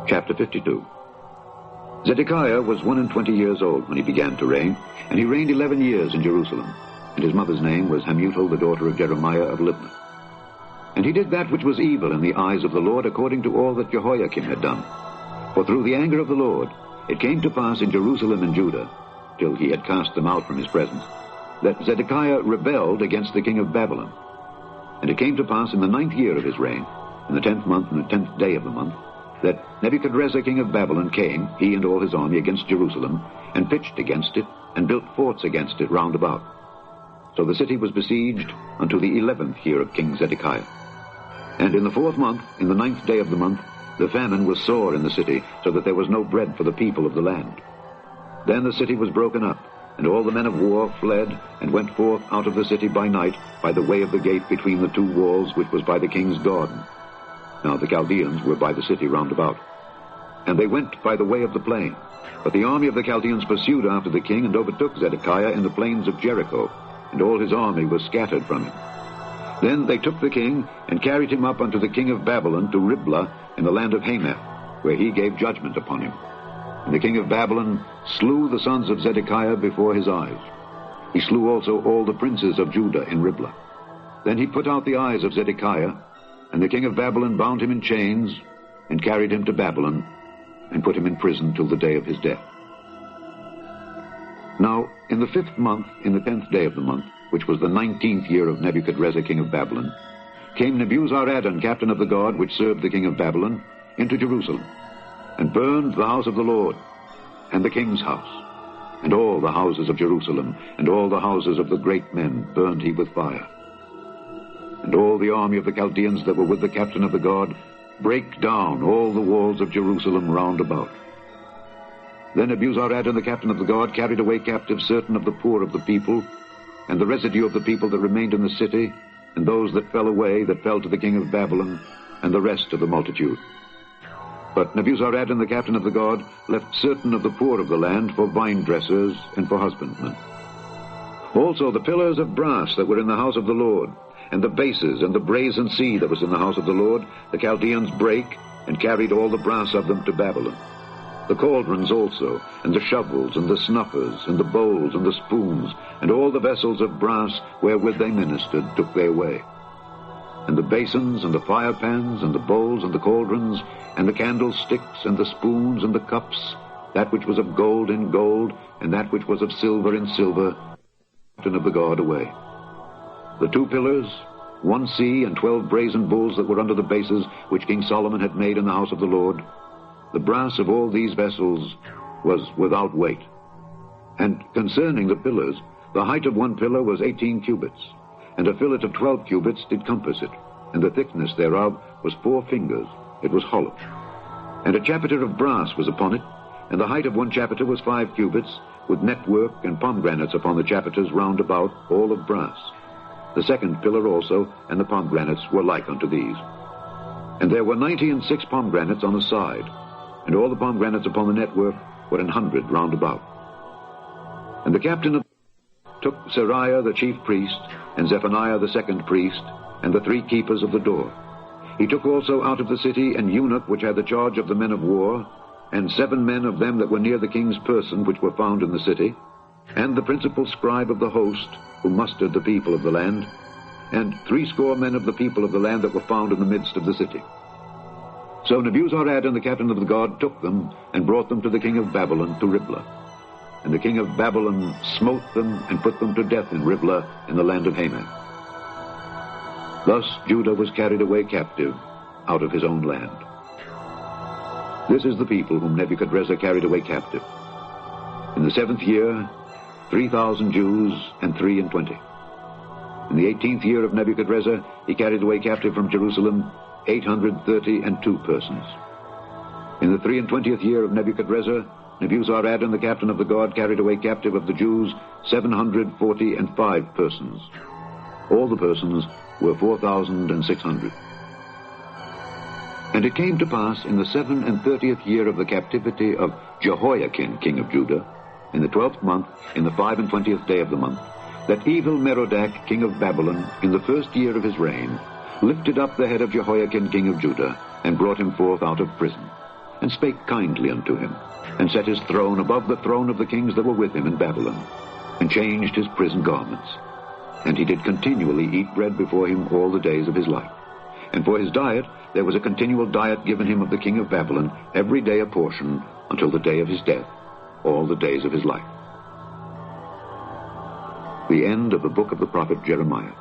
Chapter 52. Zedekiah was 21 years old when he began to reign, and he reigned 11 years in Jerusalem. And his mother's name was Hamutal, the daughter of Jeremiah of Libnah. And he did that which was evil in the eyes of the Lord, according to all that Jehoiakim had done. For through the anger of the Lord it came to pass in Jerusalem and Judah, till he had cast them out from his presence, that Zedekiah rebelled against the king of Babylon. And it came to pass in the 9th year of his reign, in the 10th month and the 10th day of the month, that Nebuchadrezzar king of Babylon came, he and all his army, against Jerusalem, and pitched against it, and built forts against it round about. So the city was besieged unto the 11th year of King Zedekiah. And in the 4th month, in the 9th day of the month, the famine was sore in the city, so that there was no bread for the people of the land. Then the city was broken up, and all the men of war fled, and went forth out of the city by night, by the way of the gate between the 2 walls, which was by the king's garden. Now the Chaldeans were by the city round about. And they went by the way of the plain. But the army of the Chaldeans pursued after the king, and overtook Zedekiah in the plains of Jericho, and all his army was scattered from him. Then they took the king, and carried him up unto the king of Babylon to Riblah in the land of Hamath, where he gave judgment upon him. And the king of Babylon slew the sons of Zedekiah before his eyes. He slew also all the princes of Judah in Riblah. Then he put out the eyes of Zedekiah, and the king of Babylon bound him in chains, and carried him to Babylon, and put him in prison till the day of his death. Now, in the 5th month, in the 10th day of the month, which was the 19th year of Nebuchadrezzar king of Babylon, came Nebuzaradan, captain of the guard, which served the king of Babylon, into Jerusalem, and burned the house of the Lord, and the king's house, and all the houses of Jerusalem, and all the houses of the great men burned he with fire. And all the army of the Chaldeans that were with the captain of the guard brake down all the walls of Jerusalem round about. Then Nebuzaradan, the captain of the guard, carried away captive certain of the poor of the people, and the residue of the people that remained in the city, and those that fell away, that fell to the king of Babylon, and the rest of the multitude. But Nebuzaradan, the captain of the guard, left certain of the poor of the land for vine dressers and for husbandmen. Also the pillars of brass that were in the house of the Lord, and the bases and the brazen sea that was in the house of the Lord, the Chaldeans brake, and carried all the brass of them to Babylon. The cauldrons also, and the shovels, and the snuffers, and the bowls, and the spoons, and all the vessels of brass wherewith they ministered, took they away. And the basins, and the fire pans, and the bowls, and the cauldrons, and the candlesticks, and the spoons, and the cups, that which was of gold in gold, and that which was of silver in silver, and of the guard away. The 2 pillars, 1 sea, and 12 brazen bulls that were under the bases, which King Solomon had made in the house of the Lord, the brass of all these vessels was without weight. And concerning the pillars, the height of 1 pillar was 18 cubits, and a fillet of 12 cubits did compass it, and the thickness thereof was 4 fingers, it was hollow. And a chapiter of brass was upon it, and the height of 1 chapiter was 5 cubits, with network and pomegranates upon the chapiters round about, all of brass. The 2nd pillar also, and the pomegranates were like unto these. And there were 96 pomegranates on the side, and all the pomegranates upon the network were 100 round about. And the captain of took Seraiah the chief priest, and Zephaniah the 2nd priest, and the 3 keepers of the door. He took also out of the city an eunuch which had the charge of the men of war, and 7 men of them that were near the king's person, which were found in the city, and the principal scribe of the host, who mustered the people of the land, and 80 men of the people of the land that were found in the midst of the city. So Nebuzaradan, the captain of the guard, took them, and brought them to the king of Babylon to Riblah. And the king of Babylon smote them, and put them to death in Riblah, in the land of Hamath. Thus Judah was carried away captive out of his own land. This is the people whom Nebuchadrezzar carried away captive. In the 7th year, 3,000 Jews and 23. In the 18th year of Nebuchadrezzar, he carried away captive from Jerusalem 832 persons. In the 23rd year of Nebuchadrezzar, Nebuzaradan, the captain of the guard, carried away captive of the Jews 745 persons. All the persons were 4,600. And it came to pass in the 37th year of the captivity of Jehoiakim, king of Judah, in the 12th month, in the 25th day of the month, that evil Merodach, king of Babylon, in the 1st year of his reign, lifted up the head of Jehoiakim, king of Judah, and brought him forth out of prison. and spake kindly unto him, and set his throne above the throne of the kings that were with him in Babylon, and changed his prison garments. And he did continually eat bread before him all the days of his life. And for his diet there was a continual diet given him of the king of Babylon, every day a portion, until the day of his death, all the days of his life. The end of the book of the prophet Jeremiah.